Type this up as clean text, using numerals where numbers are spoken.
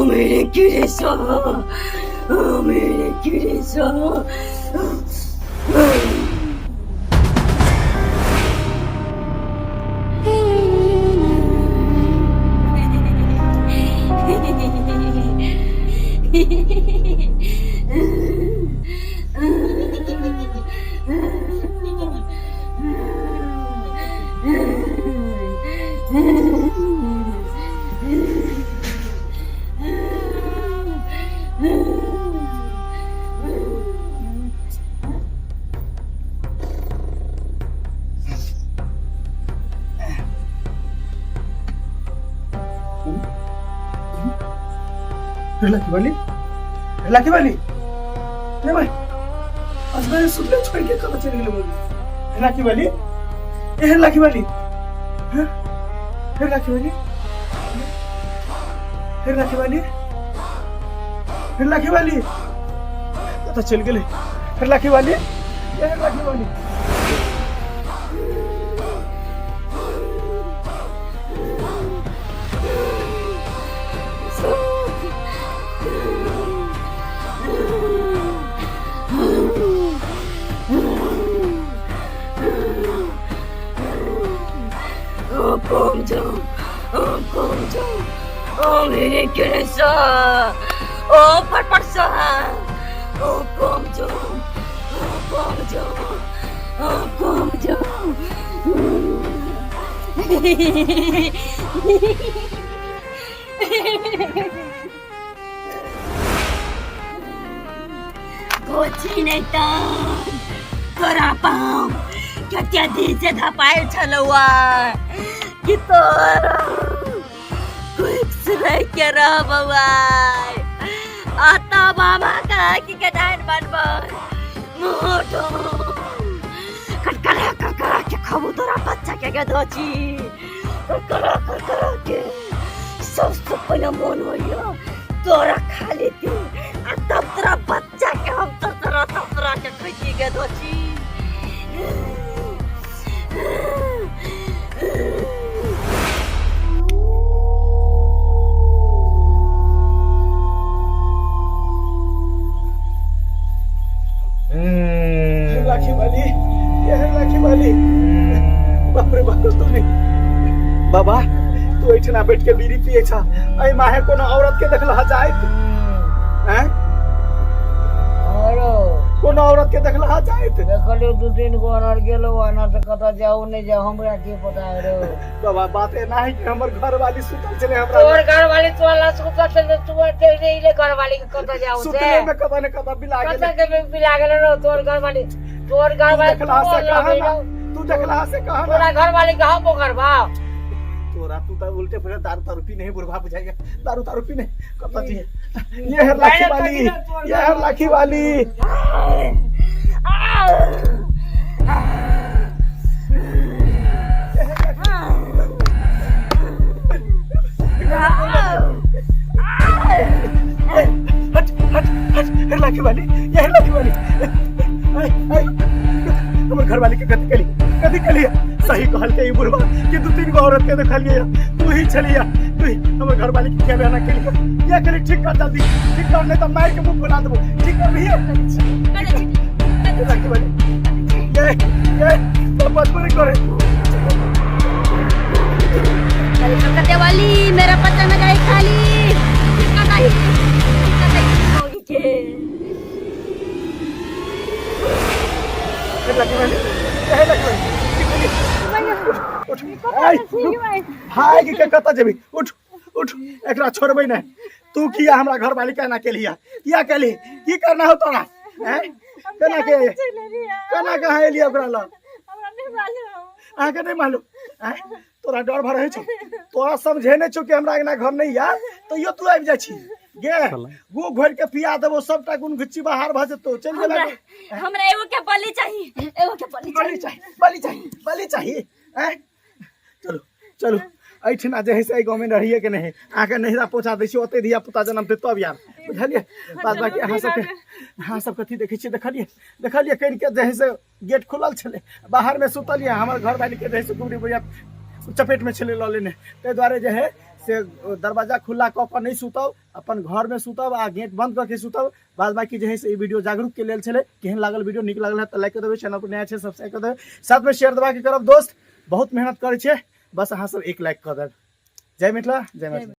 मेरे गिरीशा, मेरे गिरीशा। लाखी वाली नहीं भाई आज मैंने सुनले छोड़ के कहाँ चली गई मुझे लाखी वाली ये लाखी वाली हाँ फिर लाखी वाली फिर लाखी वाली फिर लाखी वाली तो चल गई फिर लाखी वाली ये लाखी वाली मेरे गिरीशा, फटफट कोची नहीं तोरा पाऊँ क्या दिन से धपाए छलुआ कि तोरा क्या रहा बवाई आता मामा का कि कटान बनबन मोटो कटकरा के खाबू तोरा बच्चा के दोची कटकरा के सबसे पहले मन होइयो तोरा खा लेती आ तब तोरा बच्चा के हम तोरा के खुशी के दोची लाखी वाली ये लाखी वाली बाप रे बाप तो नहीं बाबा तू ऐठना बैठ के बीड़ी पिए छा आई माहे कोनो औरत के देखला जाए हैं हेलो कोनो औरत के देखला जाए देखलियो दू तीन गो अनर गेलो अनर से कता जाऊ नहीं जा हमरा के पता रे बाबा बात है ना है कि हमर घर वाली सुतल चले हमरा तोर घर वाली तोला सुतल चले तू तेरे इले घर वाली के कता जाऊ से सुतले में कता ने कता बिला गेल कता के बिला गेल रो तोर घर वाली देखला से कहा ना तू देखला से कहा ना तोरा घर वाली कहां पोखर बा तोरा तू तो उल्टे फिर दारू पी नहीं बुढ़वा बुझाएगा दारू पी नहीं कता जी ये है लाखी वाली ये है लाखी वाली हट लाखी वाली ये है लाखी वाली हमर घर वाली के कथी कली सही कहल के बुढ़वा कि दू तीन गो औरत के देखलिए तू ही छलिया तू ही हमर घर वाली के क्या बयाना केली ये कली ठीक कर जल्दी ठीक कर नहीं तो मार के मुंह बना देबो ठीक कर भैया लाखी वाली ये तो बदबरी करे कलकत्ते वाली मेरा पता में गई खाली कटाई लाखी वाली ये लाखी वाली हाय के कता जेबी उठ उठ एकरा छोड़बै नै तू किया हमरा घर वाली कहना के लिया किया केली की करना हो तोरा हैं केना के केना कहां एलिया ओकरा ल हमरा नहीं मालूम आके नहीं मालूम हैं तोरा डर भर है छ तोरा समझे नै छ कि हमरा एकना घर नहीं या तो यो तू आबि जा छी गे गो घोर के पिया देबो सबटा गुन गुच्ची बाहर भ जतो चल गेला हमरा एगो के बलि चाहिए एगो के बलि चाहिए हैं चलो चलो ऐठना जे है से गांव में रहिए के नहीं आके नहिरा पहुंचा दै छी ओते धिया पुता जन्म ते तब यार बुझलिए बाद बाकी अहाँ सब कथी देखै छी देखलिए कइन के जे है से गेट खुलल छले बाहर में सुतलिए हमर घर वाली के जे है से गुबरी बुझिया चपेट में छले ल लेने ते द्वारे जे है से दरवाजा खुला कऽ के नहीं सुतब, अपन घर में सुतब आ गेट बंद करके सुतब। बाद बाकी जो है से वीडियो जागरूक के लेल छले। केहन लागल वीडियो, निक लागल है तो लाइक कर देबै, चैनल पर नया है सब्सक्राइब कर देबै, साथ में शेयर दबा के करब। दोस्त बहुत मेहनत करे छे, बस अहाँ सब एक लाइक कर देब। जय मिथिला, जय मैथिली।